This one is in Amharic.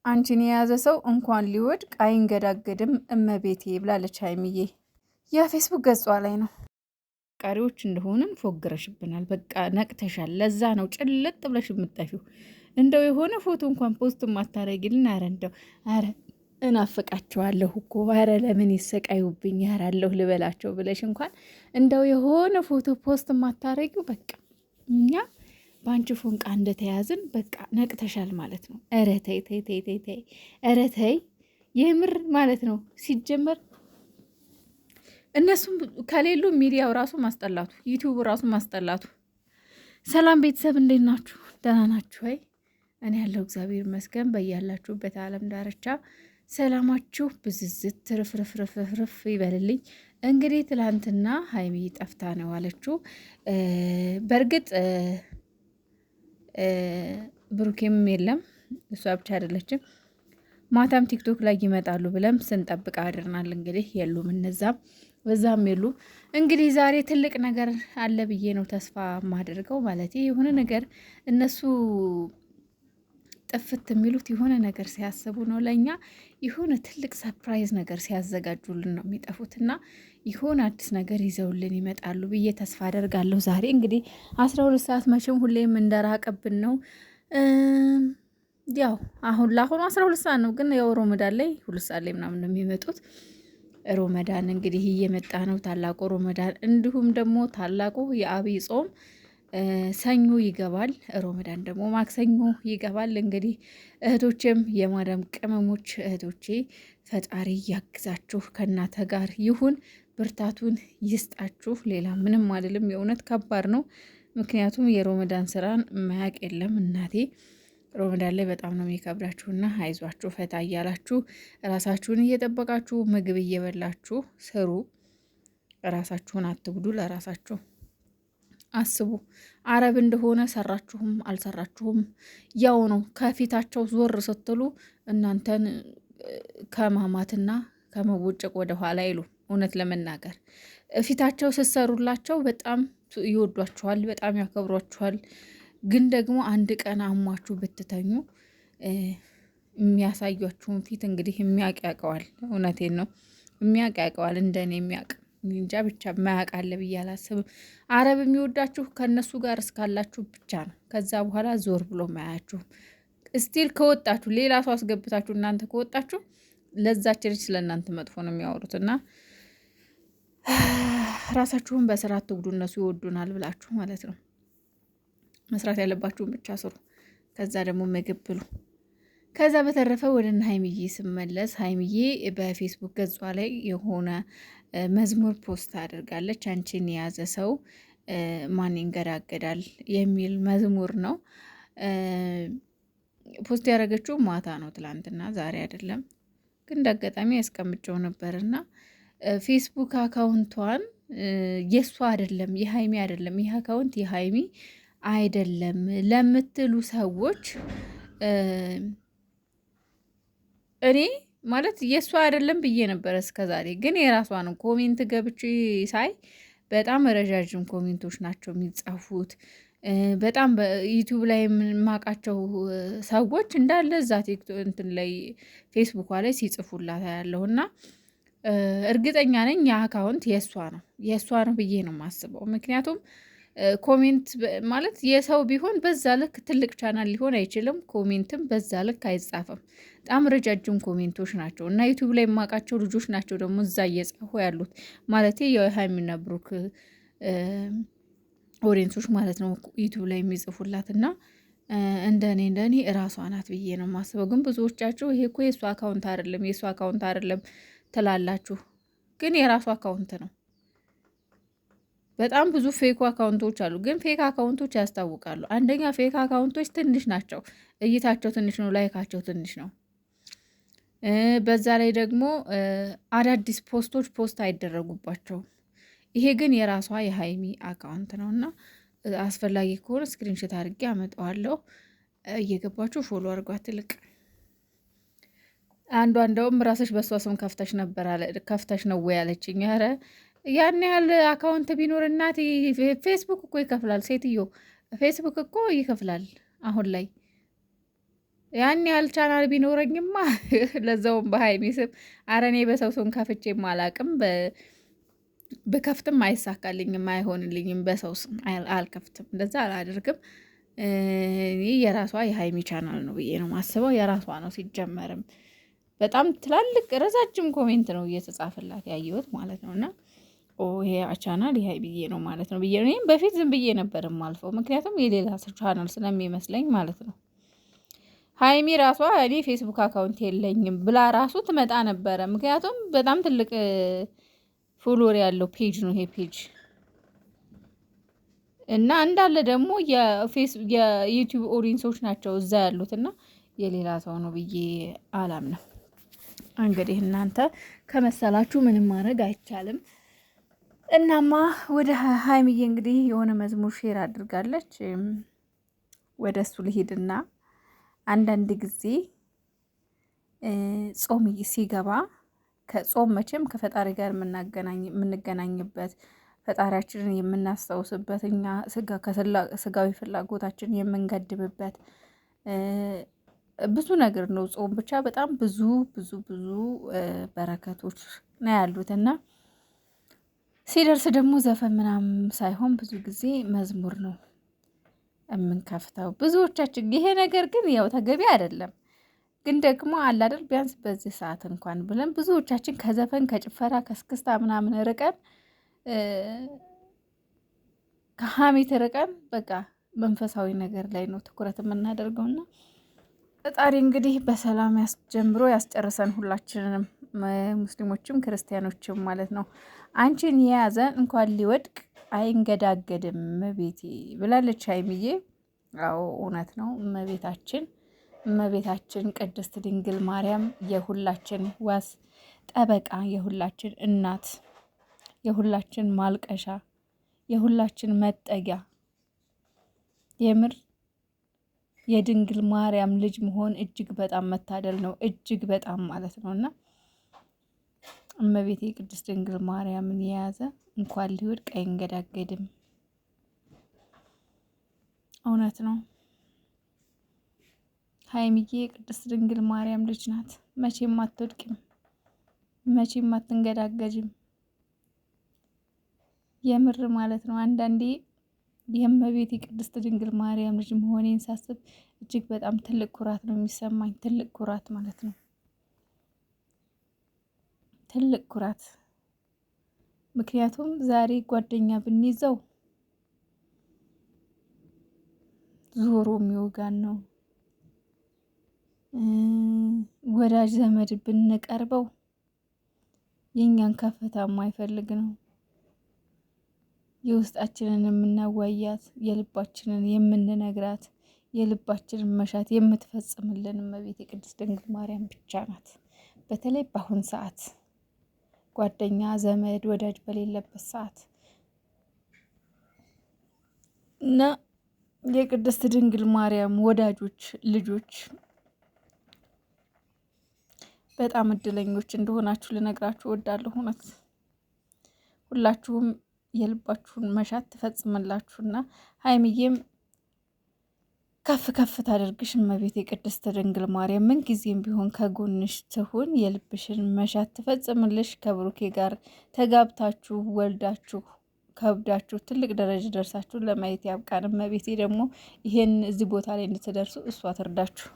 አንቺን የያዘ ሰው እንኳን ሊወድቅ አይንገዳገድም እመቤቴ ብላለች ሀይሚዬ። የፌስቡክ ገጿ ላይ ነው። ቃሪዎች እንደሆንን ፎግረሽብናል። በቃ ነቅተሻል። ለዛ ነው ጭልጥ ብለሽ የምጠፊው። እንደው የሆነ ፎቶ እንኳን ፖስት ማታረጊልን። አረ እንደው አረ እናፍቃቸዋለሁ እኮ አረ ለምን ይሰቃዩብኝ ያራለሁ ልበላቸው ብለሽ እንኳን እንደው የሆነ ፎቶ ፖስት ማታረጊው። በቃ እኛ በአንቺ ፎንቃ እንደተያዝን በቃ ነቅተሻል ማለት ነው። ኧረ ተይ ተይ ተይ ተይ ተይ፣ ኧረ ተይ የምር ማለት ነው። ሲጀመር እነሱም ከሌሉ ሚዲያው ራሱ ማስጠላቱ፣ ዩቲዩብ ራሱ ማስጠላቱ። ሰላም ቤተሰብ እንዴት ናችሁ? ደህና ናችሁ ወይ? እኔ ያለው እግዚአብሔር ይመስገን። በያላችሁበት ዓለም ዳርቻ ሰላማችሁ ብዝዝት ትርፍርፍርፍርፍ ይበልልኝ። እንግዲህ ትላንትና ሀይሚ ጠፍታ ነው አለችው። በእርግጥ ብሩኬም የለም፣ እሷ ብቻ አይደለችም። ማታም ቲክቶክ ላይ ይመጣሉ ብለም ስንጠብቅ አድርናል። እንግዲህ የሉም፣ እነዛም በዛም የሉ። እንግዲህ ዛሬ ትልቅ ነገር አለ ብዬ ነው ተስፋ የማደርገው። ማለት የሆነ ነገር እነሱ ጥፍት የሚሉት የሆነ ነገር ሲያስቡ ነው። ለእኛ የሆነ ትልቅ ሰርፕራይዝ ነገር ሲያዘጋጁልን ነው የሚጠፉት እና የሆነ አዲስ ነገር ይዘውልን ይመጣሉ ብዬ ተስፋ አደርጋለሁ። ዛሬ እንግዲህ 12 ሰዓት መቼም ሁሌም እንደራቀብን ነው። ያው አሁን ለአሁኑ 12 ሰዓት ነው፣ ግን ያው ሮመዳን ላይ 2 ሰዓት ላይ ምናምን ነው የሚመጡት። ሮመዳን እንግዲህ እየመጣ ነው፣ ታላቁ ሮመዳን። እንዲሁም ደግሞ ታላቁ የአብይ ጾም ሰኞ ይገባል። ሮመዳን ደግሞ ማክሰኞ ይገባል። እንግዲህ እህቶችም የማዳም ቅመሞች እህቶቼ ፈጣሪ ያግዛችሁ፣ ከእናተ ጋር ይሁን፣ ብርታቱን ይስጣችሁ። ሌላ ምንም አይደለም። የእውነት ከባድ ነው። ምክንያቱም የሮመዳን ስራን ማያቅ የለም እናቴ። ሮመዳን ላይ በጣም ነው የሚከብዳችሁና አይዟችሁ፣ ፈታ እያላችሁ ራሳችሁን እየጠበቃችሁ ምግብ እየበላችሁ ስሩ። ራሳችሁን አትጉዱ፣ ለራሳችሁ አስቡ። አረብ እንደሆነ ሰራችሁም አልሰራችሁም ያው ነው። ከፊታቸው ዞር ስትሉ እናንተን ከማማትና ከመቦጨቅ ወደ ኋላ አይሉ። እውነት ለመናገር ፊታቸው ስትሰሩላቸው በጣም ይወዷችኋል፣ በጣም ያከብሯችኋል። ግን ደግሞ አንድ ቀን አሟችሁ ብትተኙ የሚያሳያችሁን ፊት እንግዲህ የሚያውቅ ያውቀዋል። እውነቴን ነው፣ የሚያውቅ ያውቀዋል። እንደኔ የሚያውቅ እንጃ ብቻ ማያውቅ አለ ብዬ አላስብም። አረብ የሚወዳችሁ ከእነሱ ጋር እስካላችሁ ብቻ ነው። ከዛ በኋላ ዞር ብሎ ማያችሁ። ስቲል ከወጣችሁ ሌላ ሰው አስገብታችሁ እናንተ ከወጣችሁ ለዛች ልጅ ስለ እናንተ መጥፎ ነው የሚያወሩት። እና ራሳችሁን በስራ አትጉዱ፣ እነሱ ይወዱናል ብላችሁ ማለት ነው። መስራት ያለባችሁን ብቻ ስሩ። ከዛ ደግሞ ምግብ ብሉ። ከዛ በተረፈ ወደ ሀይሚዬ ስመለስ ሀይሚዬ በፌስቡክ ገጿ ላይ የሆነ መዝሙር ፖስት አድርጋለች። አንቺን የያዘ ሰው ማን ይንገዳገዳል የሚል መዝሙር ነው። ፖስት ያደረገችው ማታ ነው፣ ትላንትና፣ ዛሬ አይደለም። ግን እንደ አጋጣሚ ያስቀምጨው ነበርና ፌስቡክ አካውንቷን የእሷ አይደለም የሀይሚ አይደለም፣ ይህ አካውንት የሀይሚ አይደለም ለምትሉ ሰዎች እኔ ማለት የእሷ አይደለም ብዬ ነበረ እስከዛሬ። ግን የራሷ ነው። ኮሜንት ገብቼ ሳይ በጣም ረዣዥም ኮሜንቶች ናቸው የሚጻፉት። በጣም በዩቲዩብ ላይ የማውቃቸው ሰዎች እንዳለ እዛ ቲክቶክ እንትን ላይ ፌስቡኳ ላይ ሲጽፉላት ያለሁ እና እርግጠኛ ነኝ ያ አካውንት የእሷ ነው ብዬ ነው የማስበው። ምክንያቱም ኮሜንት ማለት የሰው ቢሆን በዛ ልክ ትልቅ ቻናል ሊሆን አይችልም። ኮሜንትም በዛ ልክ አይጻፍም። በጣም ረጃጅም ኮሜንቶች ናቸው እና ዩቲዩብ ላይ የማውቃቸው ልጆች ናቸው ደግሞ እዛ እየጻፉ ያሉት ማለት የሀይሚና ብሩክ ኦዲየንሶች ማለት ነው ዩቲዩብ ላይ የሚጽፉላት እና እንደኔ እራሷ ናት ብዬ ነው የማስበው። ግን ብዙዎቻችሁ ይሄ እኮ የእሷ አካውንት አይደለም ትላላችሁ። ግን የራሷ አካውንት ነው። በጣም ብዙ ፌክ አካውንቶች አሉ። ግን ፌክ አካውንቶች ያስታውቃሉ። አንደኛ ፌክ አካውንቶች ትንሽ ናቸው፣ እይታቸው ትንሽ ነው፣ ላይካቸው ትንሽ ነው። በዛ ላይ ደግሞ አዳዲስ ፖስቶች ፖስት አይደረጉባቸውም። ይሄ ግን የራሷ የሀይሚ አካውንት ነው እና አስፈላጊ ከሆነ ስክሪንሾት አድርጌ አመጣዋለሁ። እየገባችሁ ፎሎ አድርጓት። ትልቅ አንዷ እንደውም ራስሽ በሷ ስም ከፍተሽ ነው ወይ ያለችኝ። ኧረ ያን ያህል አካውንት ቢኖር እናቴ ፌስቡክ እኮ ይከፍላል። ሴትዮ ፌስቡክ እኮ ይከፍላል አሁን ላይ። ያን ያህል ቻናል ቢኖረኝማ ለዛውም በሀይሚ ስም አረኔ በሰው ስም ከፍቼም አላቅም። በከፍትም አይሳካልኝም፣ አይሆንልኝም። በሰው ስም አልከፍትም፣ እንደዛ አላደርግም። የራሷ የሀይሚ ቻናል ነው ብዬ ነው ማስበው። የራሷ ነው ሲጀመርም። በጣም ትላልቅ ረጃጅም ኮሜንት ነው እየተጻፈላት ያየሁት ማለት ነው። እና ይሄ ቻናል የሀይሚዬ ነው ማለት ነው ብዬ ነው። እኔም በፊት ዝም ብዬ ነበር የማልፈው፣ ምክንያቱም የሌላ ቻናል ስለሚመስለኝ ማለት ነው። ሀይሚ ራሷ እኔ ፌስቡክ አካውንት የለኝም ብላ ራሱ ትመጣ ነበረ። ምክንያቱም በጣም ትልቅ ፎሎወር ያለው ፔጅ ነው ይሄ ፔጅ እና እንዳለ ደግሞ የዩቲዩብ ኦዲየንሶች ናቸው እዛ ያሉት እና የሌላ ሰው ነው ብዬ አላምንም። እንግዲህ እናንተ ከመሰላችሁ ምንም ማድረግ አይቻልም። እናማ ወደ ሀይሚዬ እንግዲህ የሆነ መዝሙር ሼር አድርጋለች። ወደ እሱ ልሂድና አንዳንድ ጊዜ ጾም ሲገባ ከጾም መቼም ከፈጣሪ ጋር የምንገናኝበት ፈጣሪያችንን የምናስታውስበት እኛ ስጋዊ ፍላጎታችን የምንገድብበት ብዙ ነገር ነው ጾም። ብቻ በጣም ብዙ ብዙ ብዙ በረከቶች ነው ያሉት እና ሲደርስ ደግሞ ዘፈን ምናምን ሳይሆን ብዙ ጊዜ መዝሙር ነው የምንከፍተው ብዙዎቻችን። ይሄ ነገር ግን ያው ተገቢ አይደለም፣ ግን ደግሞ አላደር ቢያንስ በዚህ ሰዓት እንኳን ብለን ብዙዎቻችን ከዘፈን ከጭፈራ ከስክስታ ምናምን ርቀን ከሀሜት ርቀን በቃ መንፈሳዊ ነገር ላይ ነው ትኩረት የምናደርገውና ፈጣሪ እንግዲህ በሰላም ያስጀምሮ ያስጨርሰን ሁላችንንም፣ ሙስሊሞችም ክርስቲያኖችም ማለት ነው። አንቺን የያዘ እንኳን ሊወድቅ አይንገዳገድም ቤቴ ብላለች ሀይሚዬ። አዎ እውነት ነው። እመቤታችን ቅድስት ድንግል ማርያም የሁላችን ዋስ ጠበቃ፣ የሁላችን እናት፣ የሁላችን ማልቀሻ፣ የሁላችን መጠጊያ፣ የምር የድንግል ማርያም ልጅ መሆን እጅግ በጣም መታደል ነው። እጅግ በጣም ማለት ነው። እና እመቤቴ ቅድስት ድንግል ማርያምን የያዘ እንኳን ሊወድቅ አይንገዳገድም። እውነት ነው። ሀይሚዬ ቅድስት ድንግል ማርያም ልጅ ናት። መቼም አትወድቅም፣ መቼም አትንገዳገጅም። የምር ማለት ነው። አንዳንዴ የእመቤቴ ቅድስት ድንግል ማርያም ልጅ መሆኔን ሳስብ እጅግ በጣም ትልቅ ኩራት ነው የሚሰማኝ። ትልቅ ኩራት ማለት ነው። ትልቅ ኩራት። ምክንያቱም ዛሬ ጓደኛ ብንይዘው ዞሮ የሚወጋን ነው። ወዳጅ ዘመድ ብንቀርበው የእኛን ከፍታ የማይፈልግ ነው። የውስጣችንን የምናዋያት፣ የልባችንን የምንነግራት፣ የልባችንን መሻት የምትፈጽምልን እመቤቴ ቅድስት ድንግል ማርያም ብቻ ናት። በተለይ በአሁን ሰዓት ጓደኛ ዘመድ ወዳጅ በሌለበት ሰዓት እና የቅድስት ድንግል ማርያም ወዳጆች ልጆች በጣም እድለኞች እንደሆናችሁ ልነግራችሁ እወዳለሁ። እውነት ሁላችሁም የልባችሁን መሻት ትፈጽምላችሁና ሀይሚዬም ከፍ ከፍ ታደርግሽ እመቤቴ ቅድስት ድንግል ማርያም ምን ጊዜም ቢሆን ከጎንሽ ትሁን፣ የልብሽን መሻት ትፈጽምልሽ። ከብሩኬ ጋር ተጋብታችሁ ወልዳችሁ ከብዳችሁ ትልቅ ደረጃ ደርሳችሁ ለማየት ያብቃን። እመቤቴ ደግሞ ይሄን እዚህ ቦታ ላይ እንድትደርሱ እሷ ትርዳችሁ።